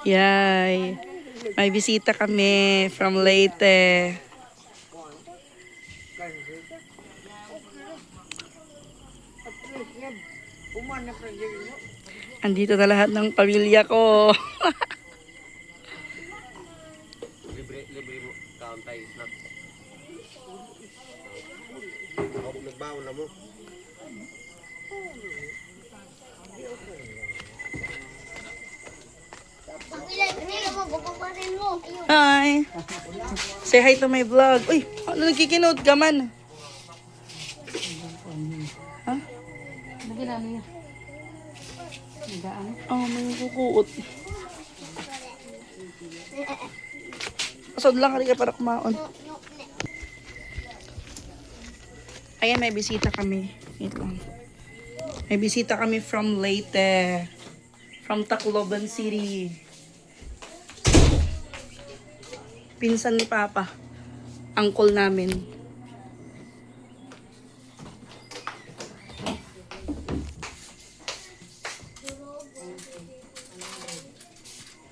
Yay. May bisita kami from Leyte. Andito na lahat ng pamilya ko. Libre mo. Kauntay. Ako nagbaon na mo. Hi. Say hi to my vlog. Uy, ano nagkikinood ka man? Ha? Lagi na ano yan? Higaan. Oh, may kukuot. Pasod lang ka para kumaon. Ayan, may bisita kami. Wait lang. May bisita kami from Leyte. From Tacloban City. Pinsan ni Papa. Uncle namin.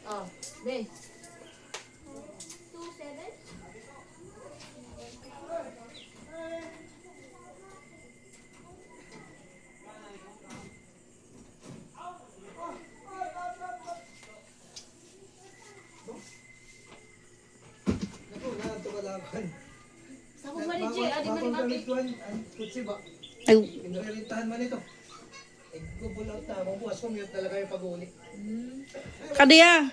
Oh, be. Sa mo mali G, adi mali mati. Ay, Pinarelitahan man ito. Gubulaw na, mabukas ko, mute talaga yung pag-uli. Kadya!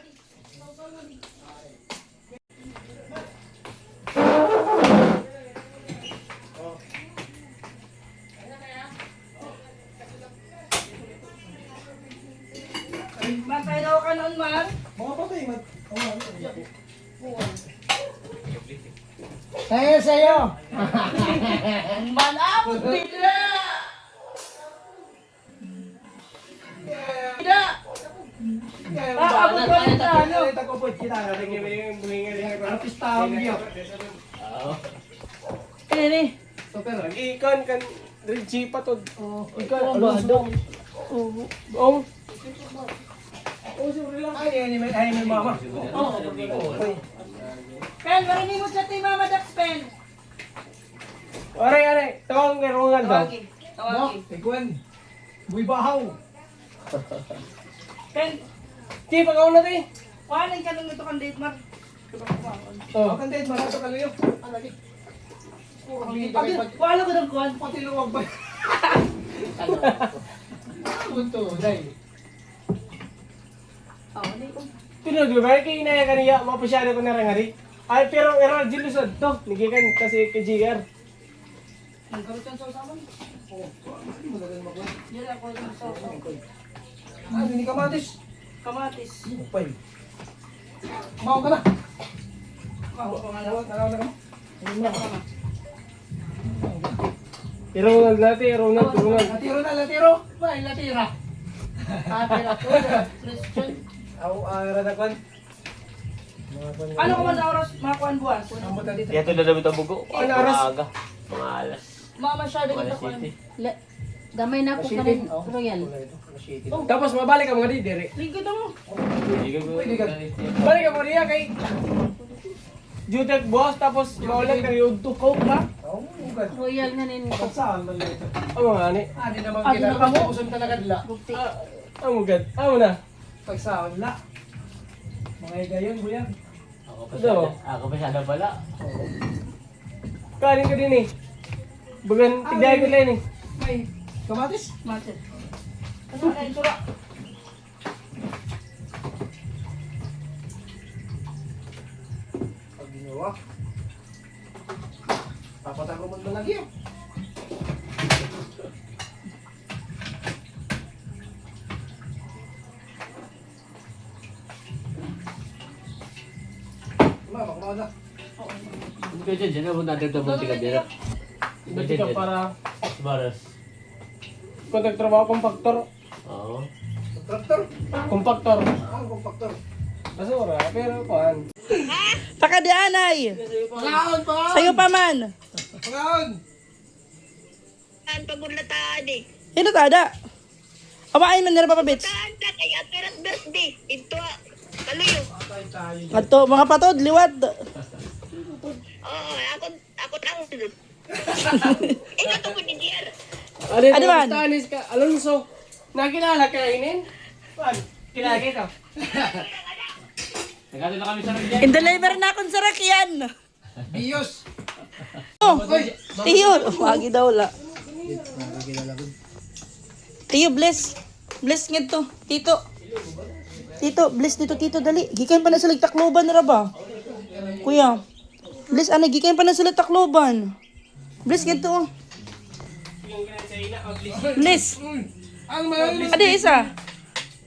Matay daw ka noon, Mar? Mga patay, mat. Sa'yo! Malapot nila! Tidak! Aabot ko rin sa ano? Artistahon niyo. Ini. Ikan kan Reggie pa to. Ikan Ang bado. Oh. Ay, may mama. Pen, marinig mo sa ti Mama Dax, Pen. Aray. Tawag ng rungan daw. Tawagin. Tawagin. Ikuan. Buy bahaw. Pen, Di, pag-aw na tayo. kuhanin ka nung ito kang date, Mar. Oh. Ang date, marato ka layo. Alagi. Wala ko ng kuhan. Pati luwag ba? Punto, dahil. Tinod ba? Kaya inaya kaniya, mapasyado ko na rangari. Ay, pero error jilusod to. Nigikan kasi kay JR. Ang karot yan sa usaman. Yan ako yung sa Ah, hindi kamatis. kamatis. Upay. Mau ka na. Ako pa nga lang. Nalaw na ka. Ronald natin, Ronald. Latiro na, latiro. May latira. Pero ako, Christian. Aw, radakwan. Ano ko man sa oras, mga kuhan buwas? Amo ta dito. Ito na namin ang bugo. Ano oras? Maaga. Mga alas. Mga masyado kita Alas kuhan. 7. Gamay na ako ka rin, Royal. Tapos mabalik ka mga di, dire. Lingkod mo. Hindi ka Pwede ka. Balik ka mo diya kay Jutek boss tapos maulan kang yung tukok na. Oh, ugad. Royal nga nin. Saan man dito? Amo nga ni. Ah, di naman Adi kita. na ka mo? Uson talaga dila. Bukti. Amo gad. Amo na. Pagsaon la. Mga gayon buyan. Ako pa siya pala. Kanin ka din eh. Bagan tigday ko lang eh. May kamatis? Matin. Ano na yung sura? Pag ginawa. Papatang ko man lagi yun. Mama, kumawa na. Hindi ka dyan. Ano nadagdag mo tika dyan? Dati ka para Baras. kung nagtrabaho kompaktor. Oo. Traktor? Kompaktor. Ah, kompaktor. Basura, pero kuhan. Pakadianay! Pangaon pa! Sa'yo pa man! Pangaon! Pagulataan eh. Ito tada! Awain man nila Papa Bits. Tanda kay Aperat birthday. Ito Kaluyo. Ato, mga patod, liwat. Oo, ako tang. Ingat ako ni Jer. Ano man? Tanis ka, Alonso. Nakilala ka inin? Pan, kilala kita. Nagkano na kami sa Ragyan. In-deliver na akong sarakyan. Bios. Oh, Tiyo, wagi daw la. Tiyo, bless. Bless nga to. Tito. Tito, bless dito, tito, dali. Gikan pa na sila Tacloban na ra ba? Kuya. Bless, ano, gikan pa na sila Tacloban. Bless nga to. Bless. Ang mga Ade, isa.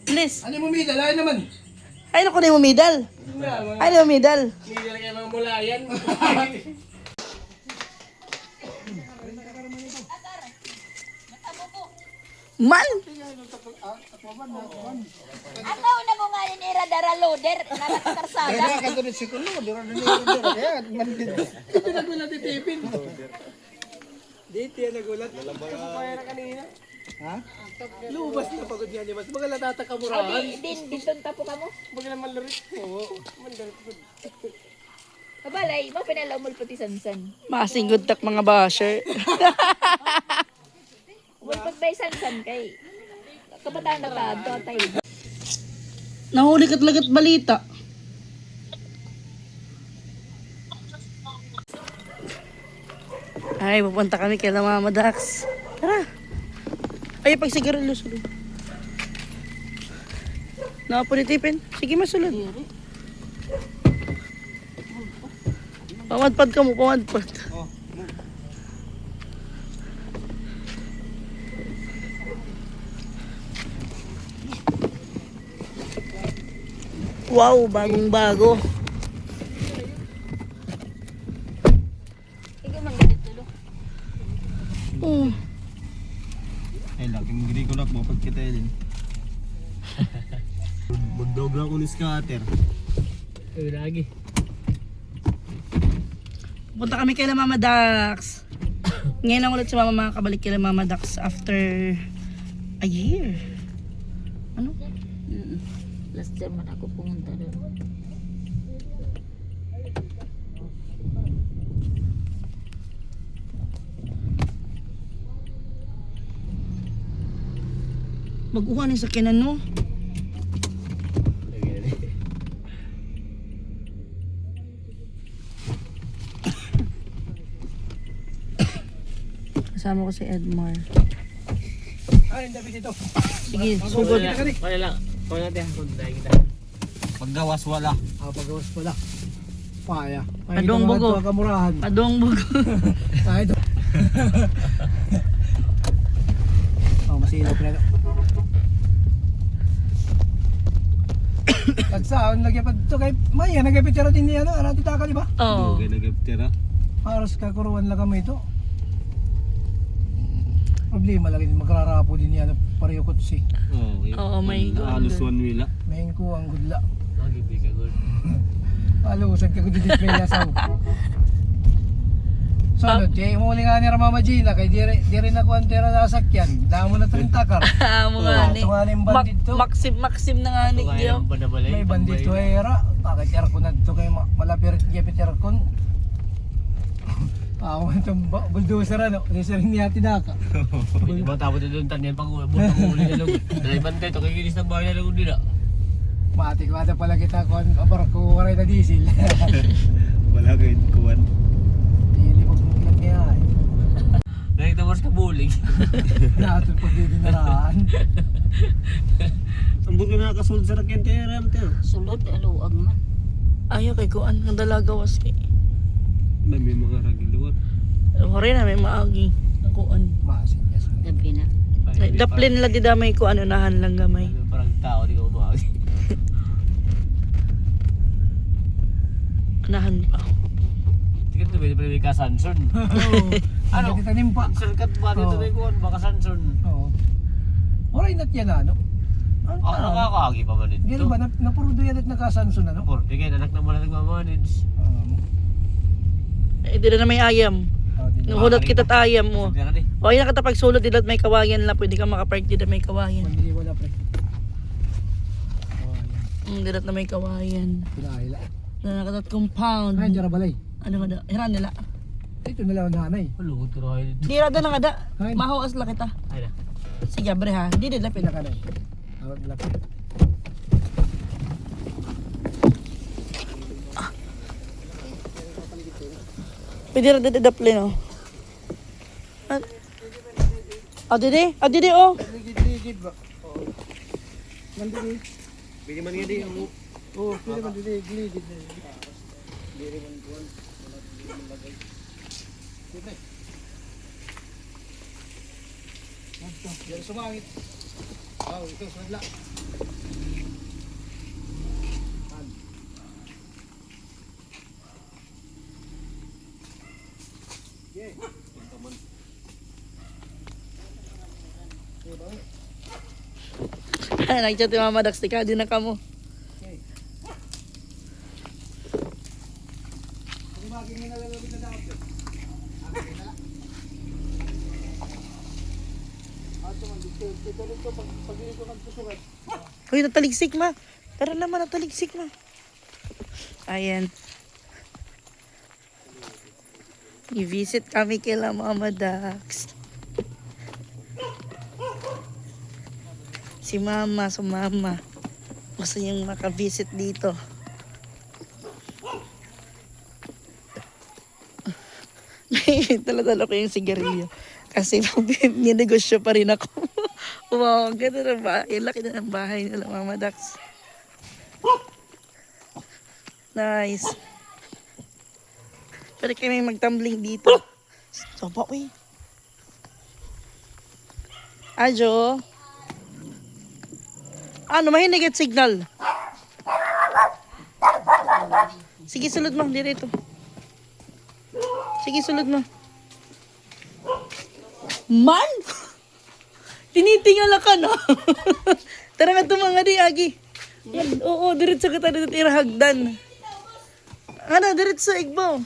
Bless. ano mo mida, lain naman. Ay, naku na yung medal. Ay, na yung medal. Hindi na kayo mga mulayan. Man! Ako na mo nga ni Radara Loader, nakakarsada. Dito yan nagulat. Kaya na kanina. Ha? Lubas na pagod niya ni Mas. Mga latata kamurahan. Dito tapo ka mo. Mga naman larit. Oo. Mandarit ko. Kabalay, mo pinalaw mo pati sansan. Masingod tak mga basher. Wala bay sansan kay. Kabataan na ta, tayo. Nahuli ka't lagat balita. Ay, pupunta kami kay Mama Dax. Tara. Ay, pag sigarilyo sulod. Napunitipin. Sige, masulod. Pamadpad ka mo, pamadpad. Wow, bagong bago. Ikaw man ganito lo. Ay, laking giri ko lang mo pag kita din. Magdog lang ko ni scatter. Ay, lagi. Punta kami kay Mama Dax. Ngayon lang ulit si Mama makakabalik kay Mama Dax after a year. Ano? Last time man ako pumunta doon. Mag-uha ni sa kinan no? Kasama ko si Edmar. Ay, hindi dito. Sige, sugod. Wala lang. Kung natin ang sunday kita. Paggawas wala. Pagawas pala. Paya. Padong bugo. Kamurahan. Padong bugo. Ay, ito. Masinaw pala. Pagsaon, lagyan pa ito kay Maya, nagapitira din niya, ano tita ka, di ba? Oo. Okay, nagaptira. Aros kakuruan lang kami ito. Problema lagi din magrarapo din niya, pareho ko to si. Oo, Oo, may halos 1 wila. Main ko ang gudla. Magibi ka good. Alusan ka ko dito kaya sa. So, jay mo nga ni Mama Gina kay dire na ko antera nasakyan. Damo na tong takar. Mo nga ni. Ito nga ni bandit to. Maxim na nga ni. Kaya ang banabalay. May bandit to era. Bakit ko na to kay malapir gyapit kon. Ako man itong bulldozer ano, reserin niya tinaka. Ibang tapos na doon tanyan pang uli na lang. Nalaiban tayo, kakikinis ng bahay na lang nila. Matik wala pala kita kon abar ko waray na diesel. Wala kayo kuwan. Dili pag mukilat niya. Nakita mo sa bulig. Naton pag di dinaraan. Ambot ko nakasulod sa rakyan tayo ram tayo. Sulod, aluag man. Ayaw kay kuan ang dalaga was eh. May mga ragiluwat. Hore na may maagi. Ang kuan. Masin yes. Gabi na. Daplin la di damay ko ano nahan lang gamay. Parang tao, di ko umagi. Anahan pa. Tingnan ito, may kasanson. Ano? Kita nimpa. Shortcut ba dito may kuwan, baka sanson. Oo. Oray nat yan ano. Ano? Ako nakakaagi pa man ito. Gano ba napurudo yan at nakasanson ano? Por, di kayo, anak naman na nagmamanage. Eh, di na may ayam. Nuhulot kita at ayam mo. Sabi ka di. O ayun na pag sulod dilat may kawayan lang. Pwede ka makapark dito may kawayan. Hindi wala pre. Dirat na may kawayan. Pinahila. Na nakatat compound. Ay, dyan balay. Ano nga da? Hiran nila. Ito na lang ang nanay. Malungod ko rin. Di rada na nga da. Ay. Mahawas lang kita. Ay na. Sige, bre ha. Di din lapit. Pinakanay. Awag lapit. Pwede rada daple no. Dede. Dede oh. Ligid ba? Oo. Mandili. Bili man nga di. Oo, pwede man ligid. Yan sumangit. Wow, ito sadla. Nag-chat yung Mama Dax. Tika, di na ka mo. Uy, nataligsik ma. Tara naman, nataligsik ma. Ayan. I-visit kami kila Mama Dax. Si Mama, sumama. Gusto niyang makavisit dito. Tala-tala ko yung sigarilyo. Kasi ninegosyo pa rin ako. Wow, ang ganda ng bahay. Laki na ng bahay nila, Mama Dax. Nice. Pwede kami magtumbling dito. Soba, uy. Ajo. Ano, mahinig at signal. Sige, sulod mo. Dito. Sige, sulod mo. Man! Tinitingala ka na. Tara nga tumanga di, Agi. Yan, oo, diretso ka tayo dito irahagdan. Ano, diretso, Igbo.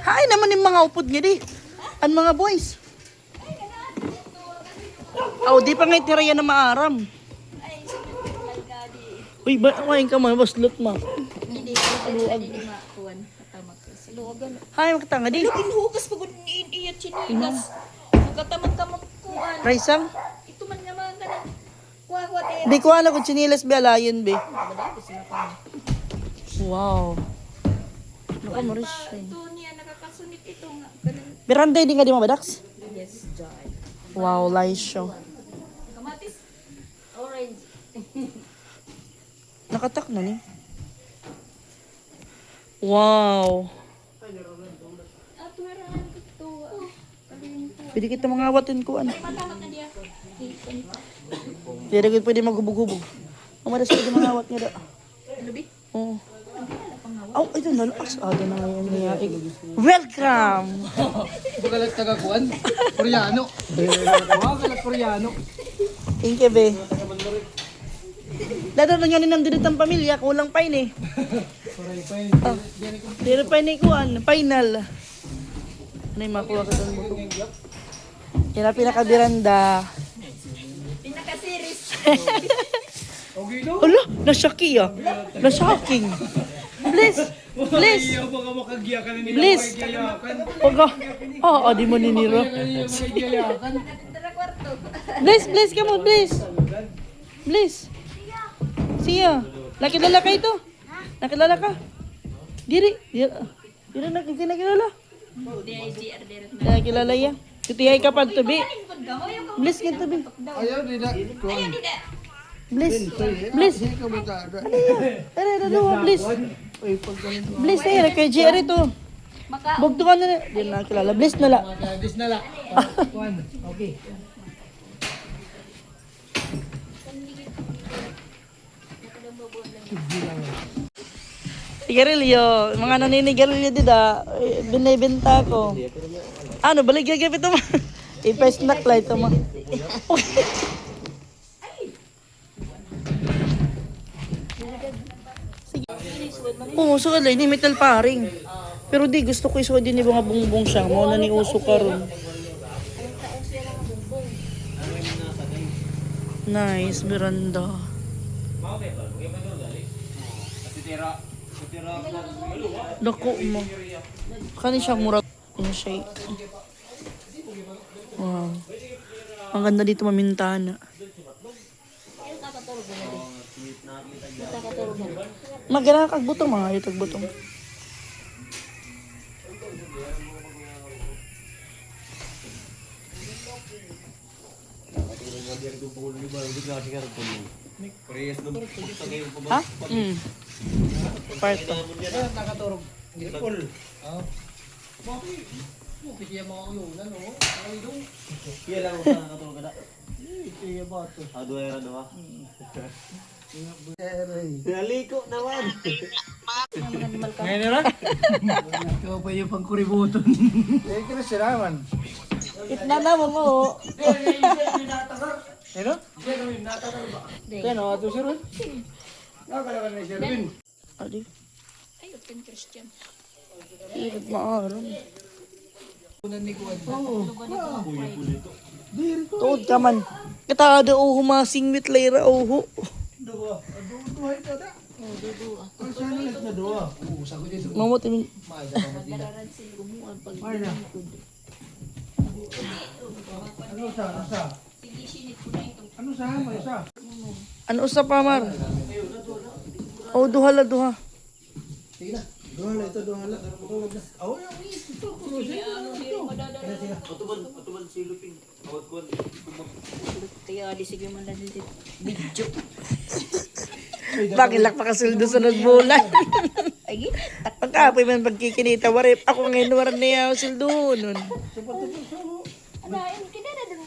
Hay naman yung mga upod nga di. Ang mga boys. Oh, di pa nga itiraya na maaram. Uy, ba kumain ka man, baslot ma. Hindi ko makuan. Tama ka. Sa luwagan. Hay, makatanga di. Inuhugas pa kung iyat chinilas. Magkatamag-tamag kuan. Raisang? Ito man nga mga ganun. Kuha-kuha tayo. Di ko alam kung chinilas be alayon be. Wow. Nakamaris siya. Ito niya nakakasunit ito nga. Ganun. Beranda di nga di mabadax? Yes, Joy. Wow, laisyo. Kamatis. Orange. Nakatak na ni. Wow. At warahan ko ito. Pwede kita mangawatin ko ano. Matamak na diya. Pwede ko pwede magubog-ubog. Mamadas pwede mangawat nga da. Lubi. Oo. Oh, ito na. Asa na ngayon niya. Welcome! Bukalat taga-kuan. Koreano. Bukalat Koreano. Thank you, be. Dada na nga ninang dinitang pamilya. Kulang pa yun eh. Dito pa yun eh kuhan. Final. Ano yung makuha ka doon mo? Yan ang pinakabiranda. Pinaka-series. Hala, na-shocking ah. Na-shocking. Bless! Bless! Baka makagiya ka na nila. Bless! Pagka... di mo niniro. Tara kwarto. Bless, bless ka mo, bless. Bless. Siya. Nakilala ka ito? Nakilala ka? Diri. Diri nakikilala. Nakilala ya. Tutihay ka pa to, be. Bless ka to, be. Ayaw, di na. Kuan. Bless. Bless. Ano yan? Ano, bless. Bless na yan. Kay JR ito. Bugto ka na. Di na nakilala. Bless na la. Dis na la. Kuan. Okay. Sigarilyo. Mga naninigarilyo dida. Binibenta ko. Ano, balik gagawin ito ma. I-snack light ito ma. Oo, so alay, ni metal paring. Pero di, gusto ko isuot din ni mga bongbong siya. Mo na ni uso ka ron. Nice, Miranda. Dako mo. Kani siya murag yung shake. Wow. Ang ganda dito mamintana. Magana kag butong mga itag butong. Ha? Parto. Iya lang sa katulog ka na. Iya ba ito? Ado ay rado ha? Naliko naman. Ngayon na? Ikaw pa yung pangkuributon. Eh, kira siya naman. Itna na mo. Ano? Kano, ato si Ron? Nakakalakan na si Ron. Adi, Ay, open Christian. ilit maaram. Tuod ka man. Kita ada uho masingwit layra uho. Mamot ini. Ano sa pamar? Oh, duha la duha. Kaya di sige man lang dito. Video. Bakilak pa kasuldo sa nagbulan. Ay, Pagkapoy man pagkikinita, warip ako ngayon waran niya sildo nun. ano, ayun, kinara doon.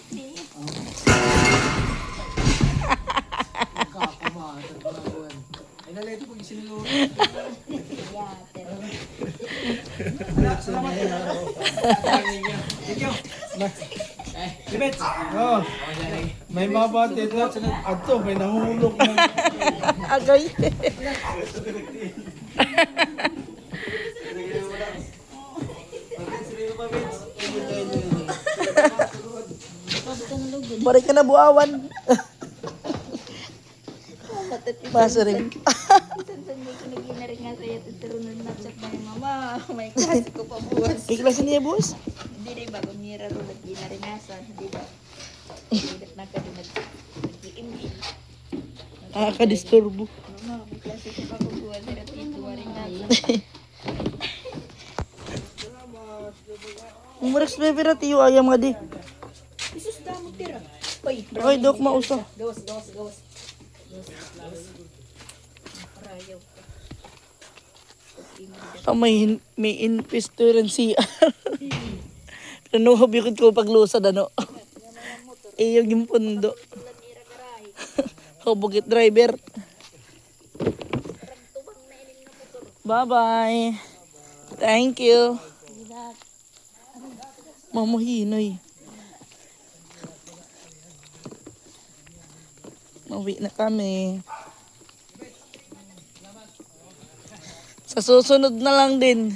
Libet! Oh, may mga batid na ato, may nahulog na. Agay. Bari ka na buawan. Basa rin. Sansan may kinagina rin nga sa'yo. Tuturunan na chat na yung mama. May klase ko pa buwas. Iklasin niya, boss. Hindi rin bago nira ro nagina rin nasa. Hindi ba? Hindi na ka din nag-i-email. Nakaka-disturbo. Mama, may klase ko pa buwas. Pero tito rin nasa. Umurek sa bebera tiyo ayam nga di. Isus damo tira. Uy, Okay, dok, mausa. gawas. Parayaw ka. May investor rin siya. Nanuhab yung ko paglusad, ano? Iyog yung pundo. Bukit driver. Bye-bye. Thank you. Mamuhinoy. Mauwi na kami. Sa susunod na lang din.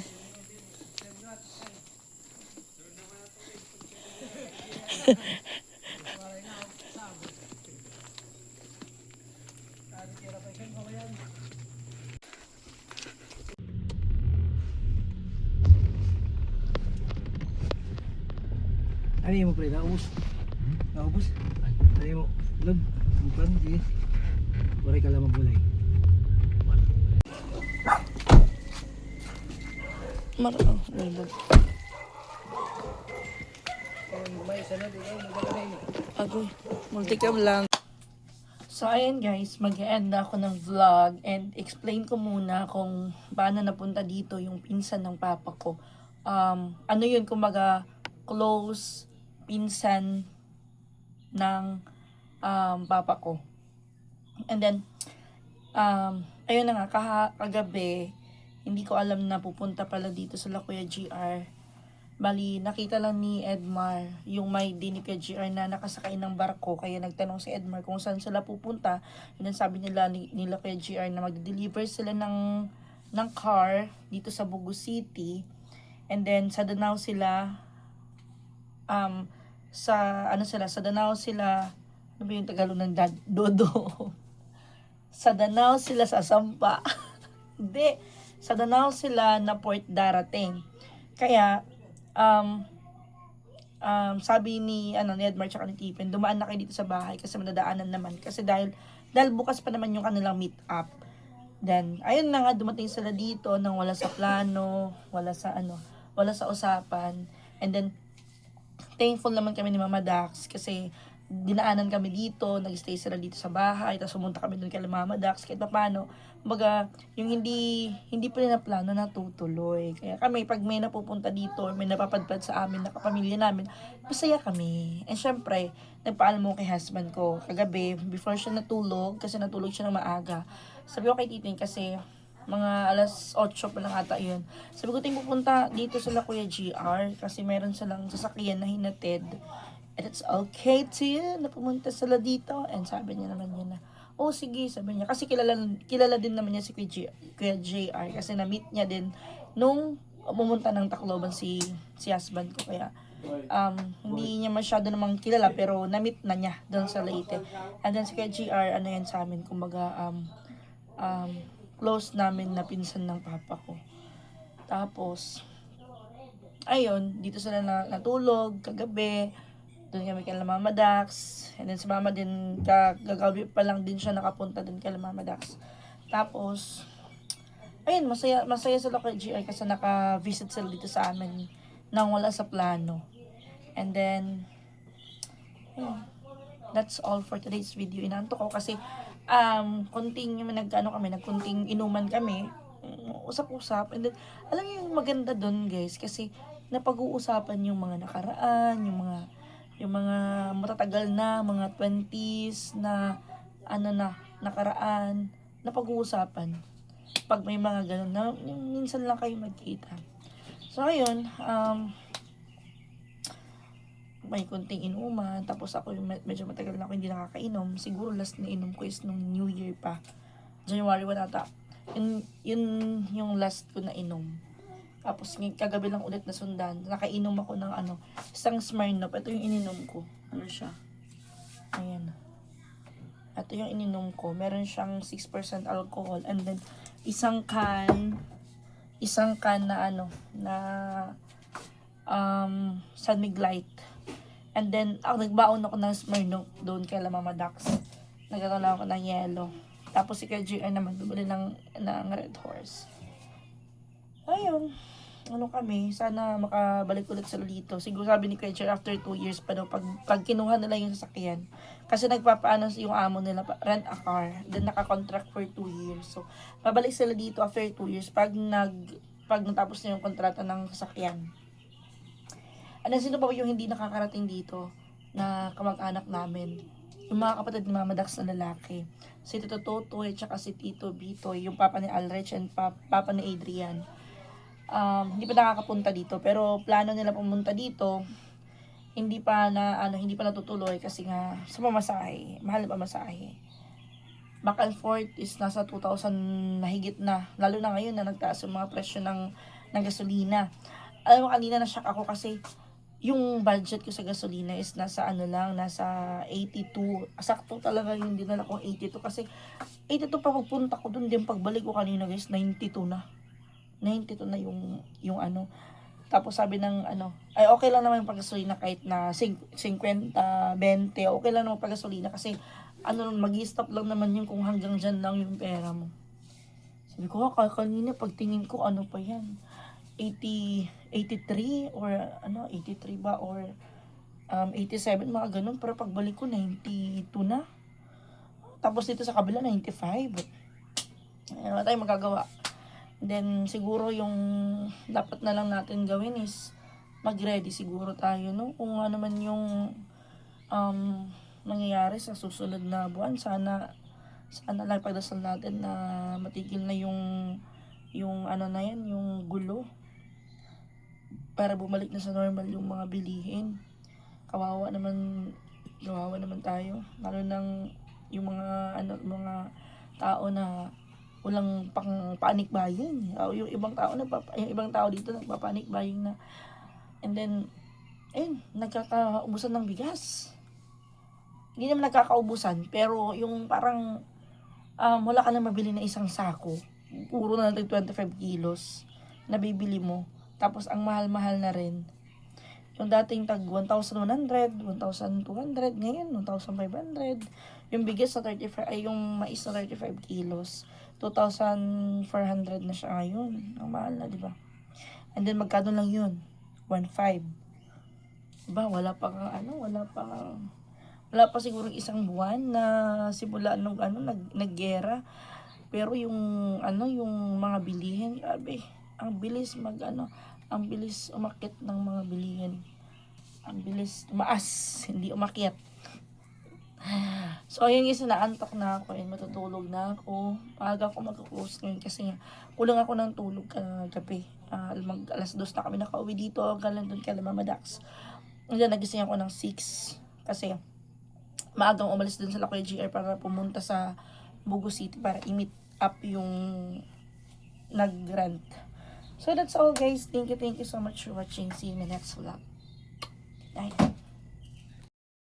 Ano yung mo pre? Naubos? Naubos? Ano yung mo? Lod? Bukan? Sige. Waray ka lang magbulay. Marang. Lulog. Agoy. Multicam lang. So, ayan guys, mag-end ako ng vlog and explain ko muna kung paano napunta dito yung pinsan ng papa ko. Ano yun, kumaga, close pinsan ng papa ko. And then, ayun na nga, kagabi, hindi ko alam na pupunta pala dito sa La Kuya GR. Bali, nakita lang ni Edmar, yung may ni Kuya GR na nakasakay ng barko. Kaya nagtanong si Edmar kung saan sila pupunta. And then sabi nila nila Kuya GR na mag-deliver sila ng car dito sa Bugu City. And then sa Danao sila, sa Danao sila Ano ba yung Tagalog ng dodo? Sa Danao sila sasampa. Hindi. Sa Danao sila na port darating. Kaya, sabi ni Edmar tsaka ni Tipen, dumaan na kayo dito sa bahay kasi madadaanan naman. Kasi dahil bukas pa naman yung kanilang meet up. Then, ayun na nga, dumating sila dito nang wala sa plano, wala sa usapan. And then, thankful naman kami ni Mama Dax kasi dinaanan kami dito, nag-stay sila dito sa bahay, tapos pumunta kami doon kay Mama Dax, kahit pa paano, kumbaga, yung hindi pa rin na plano natutuloy. Kaya kami, pag may napupunta dito, or may napapadpad sa amin, nakapamilya namin, masaya kami. And syempre, nagpaalam mo kay husband ko, kagabi, before siya natulog, kasi natulog siya ng maaga, sabi ko kay Titin, kasi mga alas 8 pa lang ata yun. Sabi ko, tingin pupunta dito sila Kuya GR, kasi meron silang sasakyan na hinatid. And it's okay too, na pumunta sila dito. And sabi niya naman yun na, oh sige, sabi niya. Kasi kilala din naman niya si Kuya JR. Kasi na-meet niya din nung pumunta ng Tacloban si husband ko. Kaya hindi niya masyado namang kilala, pero na-meet na niya doon sa Leyte. And then si Kuya JR, ano yan sa amin, kumbaga, close namin na pinsan ng papa ko. Tapos, ayun, dito sila natulog kagabi. Doon kami kay Mama Dax. And then si Mama din, gagabi pa lang din siya nakapunta din kay Mama Dax. Tapos, ayun, masaya sila kay GI kasi naka-visit sila dito sa amin nang wala sa plano. And then, ayun, that's all for today's video. Inantok ko kasi, konting nagkunting inuman kami. Usap-usap. And then, alam niyo yung maganda doon guys, kasi napag-uusapan yung mga nakaraan, yung mga matatagal na, mga 20s na, nakaraan, na pag-uusapan. Pag may mga ganun na, minsan lang kayo magkita. So, ayun, may kunting inuman, tapos ako medyo matagal na ako hindi nakakainom. Siguro last na inom ko is nung New Year pa. January 1 ata. Yun yung last ko na inom. Tapos kagabi lang ulit na sundan. Nakainom ako ng isang Smirnoff. Ito yung ininom ko. Ano siya? Ayan. Ito yung ininom ko. Meron siyang 6% alcohol. And then, isang can na San Mig Light. And then, nagbaon ako ng Smirnoff doon kay Mama Dax. Nagkakaroon ako ng yelo. Tapos si KGR naman, bumili ng Red Horse. Ayun. Kami, sana makabalik ulit sila dito. Siguro sabi ni KGR, after 2 years pa daw, pag kinuha nila yung sasakyan. Kasi nagpapaano yung amo nila, rent a car. Then naka-contract for 2 years. So, babalik sila dito after 2 years pag natapos na yung kontrata ng sasakyan. Ano, sino pa yung hindi nakakarating dito na kamag-anak namin? Yung mga kapatid ni Mama Dax na lalaki. Si Tito Totoy, tsaka si Tito Bitoy, yung papa ni Alrich and papa ni Adrian. Hindi pa nakakapunta dito, pero plano nila pumunta dito. Hindi pa natutuloy kasi nga sa pamasahe, mahal na pamasahe. Back and forth is nasa 2,000 na higit na. Lalo na ngayon na nagtaas yung mga presyo ng gasolina. Alam mo, kanina na-shock ako kasi yung budget ko sa gasolina is nasa 82. Sakto talaga yung dinala ko 82 kasi 82 pa pagpunta ko dun, din pagbalik ko kanina guys 92 na. 92 na yung Tapos sabi ng ay okay lang naman yung paggasolina kahit na 50, 20, okay lang naman paggasolina kasi mag-i-stop lang naman yung kung hanggang dyan lang yung pera mo. Sabi ko, kanina pagtingin ko pa yan. 83 or 83 ba or 87 mga ganun, pero pagbalik ko 92 na. Tapos dito sa kabila 95. Wala tayong magagawa. Then siguro yung dapat na lang natin gawin is mag-ready siguro tayo, no? Kung ano man yung nangyayari sa susunod na buwan, sana lang pagdasal natin na matigil na yung yung gulo para bumalik na sa normal yung mga bilihin. Kawawa naman tayo, lalo nang yung mga tao na walang pang-panic buying. Yung ibang tao dito nagpa-panic buying na. And then nagkakaubusan ng bigas. hindi naman nagkakaubusan, pero yung parang wala ka na mabili na isang sako. Puro na lang 25 kilos na bibili mo. Tapos ang mahal-mahal na rin. Yung dating tag 1,100, 1,200, ngayon 1,500. Yung bigas na 35, ay yung mais na 35 kilos, 2,400 na siya ngayon. Ang mahal na, di ba? And then magkano lang yun? 1,500. Diba? Wala pa siguro isang buwan na simula nung naggera. Pero yung yung mga bilihin, grabe. Ang bilis ang bilis umakyat ng mga bilihin. Ang bilis tumaas, hindi umakyat. So, ayun guys, naantok na ako and matutulog na ako. Maaga ako mag-close ngayon kasi kulang ako ng tulog kagabi. Alas 2 na kami nakauwi dito, galing doon kay Mama Dax. And then, nagising ako ng 6 kasi maagang umalis dun sa Kuya GR para pumunta sa Bugo City para i-meet up yung nag-rent. So, that's all guys. Thank you so much for watching. See you in the next vlog. Bye.